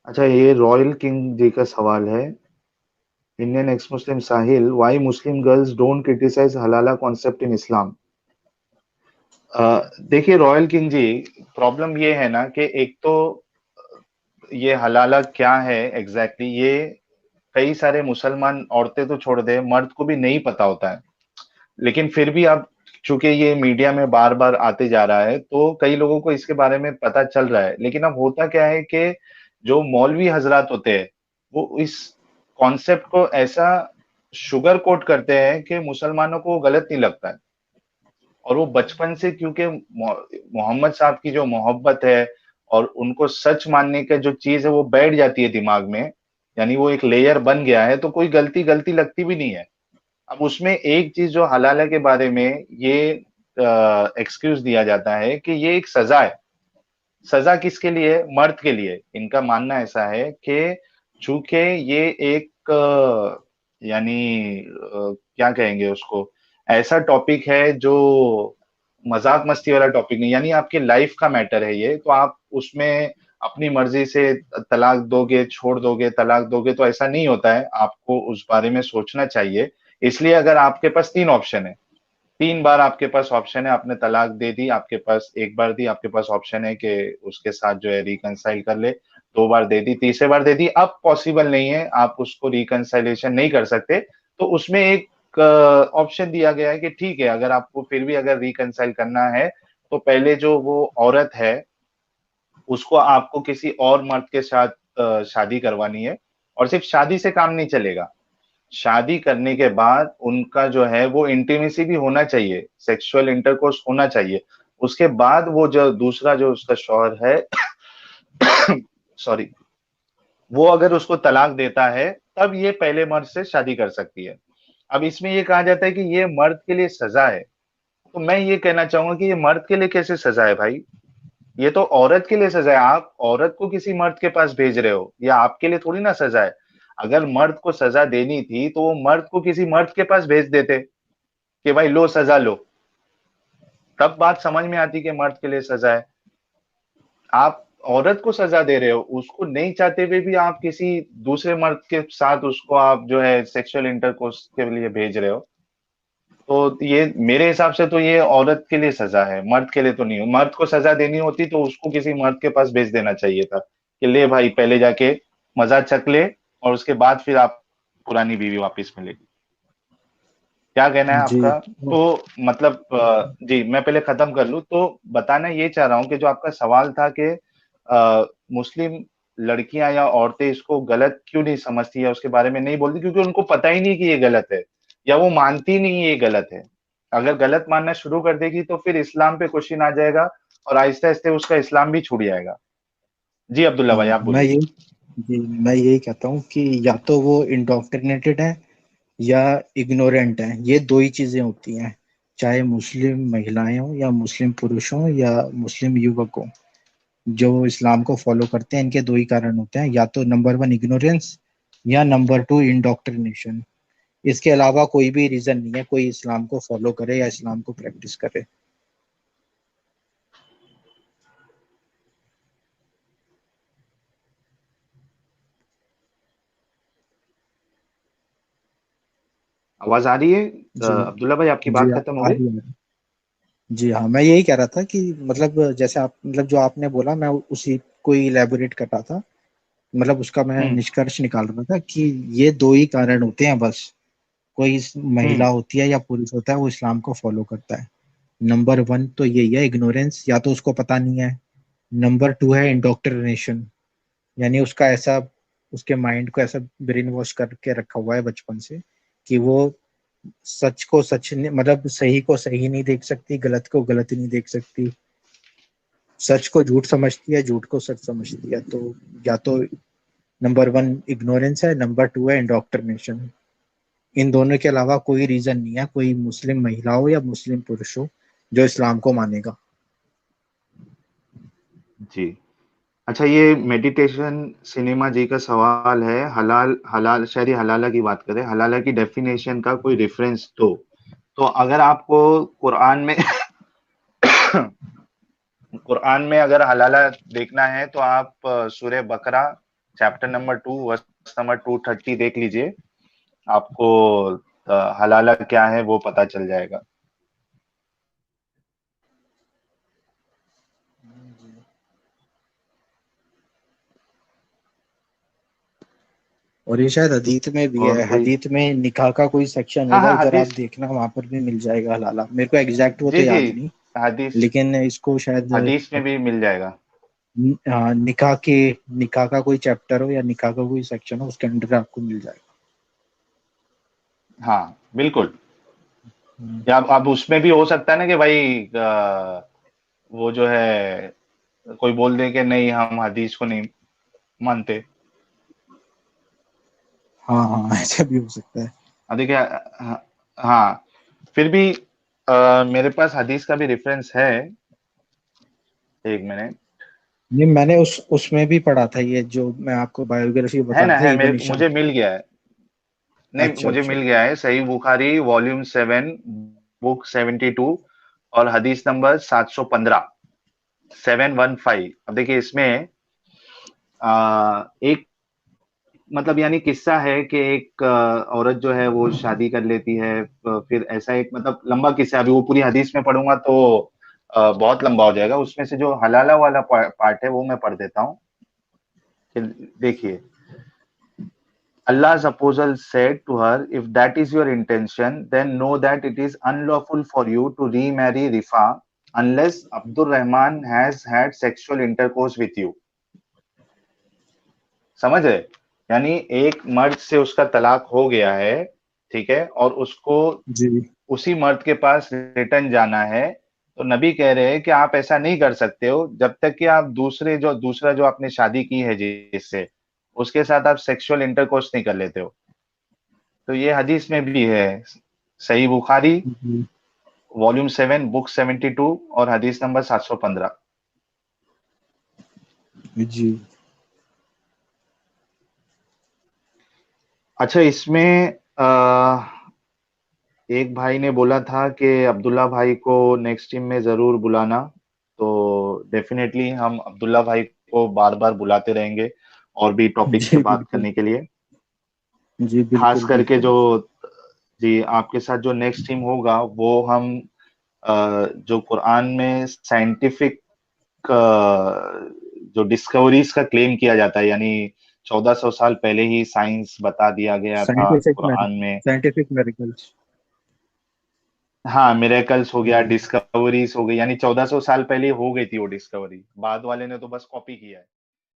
अच्छा, ये royal king जी का सवाल है। Indian ex Muslim Sahil, why Muslim girls don't criticise हलाला कॉन्सेप्ट इन इस्लाम। देखिए रॉयल किंग जी, प्रॉब्लम ये है ना कि एक तो ये हलाला क्या है एग्जैक्टली ये कई सारे मुसलमान औरतें तो छोड़ दे, मर्द को भी नहीं पता होता है। लेकिन फिर भी अब चूंकि ये मीडिया में बार बार आते जा रहा है तो कई लोगों को इसके बारे में पता चल रहा है। लेकिन अब होता क्या है कि जो मौलवी हजरात होते हैं वो इस कॉन्सेप्ट को ऐसा शुगर कोट करते हैं कि मुसलमानों को गलत नहीं लगता है। और वो बचपन से, क्योंकि मोहम्मद साहब की जो मोहब्बत है और उनको सच मानने का जो चीज है वो बैठ जाती है दिमाग में, यानी वो एक लेयर बन गया है, तो कोई गलती गलती लगती भी नहीं है। अब उसमें एक चीज जो हलाला के बारे में ये एक्सक्यूज दिया जाता है कि ये एक सजा है। सजा किसके लिए? मर्द के लिए। इनका मानना ऐसा है कि चूंकि ये एक यानी क्या कहेंगे उसको, ऐसा टॉपिक है जो मजाक मस्ती वाला टॉपिक नहीं, यानी आपकी लाइफ का मैटर है ये, तो आप उसमें अपनी मर्जी से तलाक दोगे, छोड़ दोगे, तलाक दोगे, तो ऐसा नहीं होता है। आपको उस बारे में सोचना चाहिए। इसलिए अगर आपके पास तीन ऑप्शन है, 3 बार आपके पास ऑप्शन है, आपने तलाक दे दी, आपके पास एक बार दी, आपके पास ऑप्शन है कि उसके साथ जो है रिकंसाइल कर ले, 2 बार दे दी, तीसरे बार दे दी, अब पॉसिबल नहीं है, आप उसको रिकंसाइलेशन नहीं कर सकते, तो उसमें एक ऑप्शन दिया गया है कि ठीक है, अगर आपको फिर भी अगर रिकंसाइल करना है तो पहले जो वो औरत है उसको आपको किसी और मर्द के साथ शादी करवानी है। और सिर्फ शादी से काम नहीं चलेगा, शादी करने के बाद उनका जो है वो इंटीमेसी भी होना चाहिए, सेक्सुअल इंटरकोर्स होना चाहिए। उसके बाद वो जो दूसरा जो उसका शौहर है सॉरी, वो अगर उसको तलाक देता है तब ये पहले मर्द से शादी कर सकती है। अब इसमें ये कहा जाता है कि ये मर्द के लिए सजा है, तो मैं ये कहना चाहूंगा कि ये मर्द के लिए कैसे सजा है भाई? ये तो औरत के लिए सजा है। आप औरत को किसी मर्द के पास भेज रहे हो, ये आपके लिए थोड़ी ना सजा है। अगर मर्द को सजा देनी थी तो वो मर्द को किसी मर्द के पास भेज देते कि भाई लो सजा लो, तब बात समझ में आती कि मर्द के लिए सजा है। आप औरत को सजा दे रहे हो, उसको नहीं चाहते हुए भी आप किसी दूसरे मर्द के साथ उसको आप जो है सेक्सुअल इंटरकोर्स के लिए भेज रहे हो। तो ये मेरे हिसाब से तो ये औरत के लिए सजा है, मर्द के लिए तो नहीं हो। मर्द को सजा देनी होती तो उसको किसी मर्द के पास भेज देना चाहिए था कि ले भाई पहले जाके मजा चख ले और उसके बाद फिर आप पुरानी बीवी वापस मिलेगी। क्या कहना है जी। आपका? तो मतलब जी मैं पहले खत्म कर लूं तो बताना ये चाह रहा हूं कि जो आपका सवाल था कि मुस्लिम लड़कियां या औरतें इसको गलत क्यों नहीं समझती या उसके बारे में नहीं बोलती, क्योंकि उनको पता ही नहीं कि ये गलत है, या वो मानती नहीं ये गलत है। अगर गलत मानना शुरू कर देगी तो फिर इस्लाम पे क्वेश्चन आ जाएगा और आहिस्ते आहिस्ते उसका इस्लाम भी छूट जाएगा। जी अब्दुल्ला भाई हाँ, आप बोलिए। मैं यही कहता हूँ कि या तो वो इंडोक्ट्रिनेटेड है या इग्नोरेंट है। ये दो ही चीजें होती हैं, चाहे मुस्लिम महिलाएं हो या मुस्लिम पुरुष हो या मुस्लिम युवक हो। जो इस्लाम को फॉलो करते हैं, इनके दो ही कारण होते हैं, या तो नंबर वन इग्नोरेंस या नंबर टू इंडोक्ट्रिनेशन। इसके अलावा कोई भी रीजन नहीं है कोई इस्लाम को फॉलो करे या इस्लाम को प्रैक्टिस करे। आवाज आ रही है? जी। अब्दुल्ला भाई आपकी जी बात खत्म हो आ गई? रही है। जी हाँ, मैं यही कह रहा था कि मतलब जैसे आप मतलब जो आपने बोला, मैं उसी को ही इलेबोरेट कर रहा था। मतलब उसका मैं हम्म। निष्कर्ष निकाल रहा था कि ये दो ही कारण होते हैं बस। कोई हम्म। महिला होती है या पुरुष होता है वो इस्लाम को फॉलो करता है। नंबर वन तो यही है, इग्नोरेंस, या तो उसको पता नहीं है। नंबर टू है इंडोक्ट्रिनेशन, यानी उसका ऐसा, उसके माइंड को ऐसा ब्रेन वॉश करके रखा हुआ है बचपन से कि वो सच को सच मतलब सही को सही नहीं देख सकती, गलत को गलत नहीं देख सकती, सच को झूठ समझती है, झूठ को सच समझती है। तो या तो नंबर वन इग्नोरेंस है, नंबर टू है इंडोक्ट्रिनेशन। इन दोनों के अलावा कोई रीजन नहीं है कोई मुस्लिम महिला हो या मुस्लिम पुरुष हो जो इस्लाम को मानेगा। जी। अच्छा, ये मेडिटेशन सिनेमा जी का सवाल है, हलाल हलाल शहरी हलाला की बात करें, हलाला की डेफिनेशन का कोई रेफरेंस दो। तो अगर आपको कुरान में कुरान में अगर हलाला देखना है तो आप सूरह बकरा चैप्टर नंबर 2 वर्स नंबर 230 देख लीजिए, आपको हलाला क्या है वो पता चल जाएगा। और ये शायद हदीत में भी और है, कोई, हदीत में निकाह का कोई सेक्शन हाँ होगा, हाँ उधर आप हदीस, देखना वहां पर भी मिल जाएगा हलाला। मेरे को एग्जैक्ट वो तो जी जी, याद नहीं, हदीस, लेकिन इसको शायद हदीस में भी मिल जाएगा। हाँ, निकाह का कोई चैप्टर हो या निकाह का कोई सेक्शन हो, उसके अंदर आपको मिल जाएगा। हाँ बिल्कुल। हम्म। या अब उसमें भी हो सकता है ना कि भाई वो जो है कोई बोल दे कि नहीं हम हदीस को नहीं मानते। हाँ हाँ, ऐसा भी हो सकता है। अब देखिए, हाँ, हाँ, फिर भी मेरे पास हदीस का भी रेफरेंस है, एक मिनट। ये मैंने उसमें भी पढ़ा था, ये जो मैं आपको बायोग्राफी है बता ना, रहा था, है, इबन मेरे हिशाम। मुझे मिल गया है, नहीं अच्छा मुझे अच्छा। मिल गया है, सही बुखारी वॉल्यूम 7 बुक 72 और हदीस नंबर 715, 715। अब देखिए इसमें एक मतलब यानी किस्सा है कि एक औरत जो है वो शादी कर लेती है, फिर ऐसा एक मतलब लंबा किस्सा है, अभी वो पूरी हदीस में पढ़ूंगा तो बहुत लंबा हो जाएगा। उसमें से जो हलाला वाला पार्ट है वो मैं पढ़ देता हूँ। कि देखिए, Allah's apostle said to her, if that is your intention, then know that it is unlawful for you to remarry Rifa unless Abdul Rahman has had sexual intercourse with you. समझ रहे? यानी एक मर्द से उसका तलाक हो गया है, ठीक है, और उसको जी उसी मर्द के पास रिटर्न जाना है, तो नबी कह रहे हैं कि आप ऐसा नहीं कर सकते हो जब तक कि आप दूसरा जो आपने शादी की है जिससे, उसके साथ आप सेक्सुअल इंटरकोर्स नहीं कर लेते हो। तो ये हदीस में भी है, सही बुखारी जी वॉल्यूम 7 बुक 72 और हदीस नंबर 715। जी। अच्छा, इसमें एक भाई ने बोला था कि अब्दुल्ला भाई को नेक्स्ट टीम में जरूर बुलाना, तो डेफिनेटली हम अब्दुल्ला भाई को बार बार बुलाते रहेंगे और भी टॉपिक्स पे जी बात बिल्कुल। करने के लिए। जी खास बिल्कुल करके बिल्कुल। जो, जी, आपके साथ जो नेक्स्ट टीम होगा वो हम जो कुरान में साइंटिफिक जो डिस्कवरीज का क्लेम किया जाता है, यानी 1400 साल पहले ही साइंस बता दिया गया था कुरान में। Scientific miracles. हाँ, मिरेकल्स हो गया, डिस्कवरीज हो गई, यानी 1400 साल पहले हो गई थी वो डिस्कवरी, बाद वाले ने तो बस कॉपी किया है।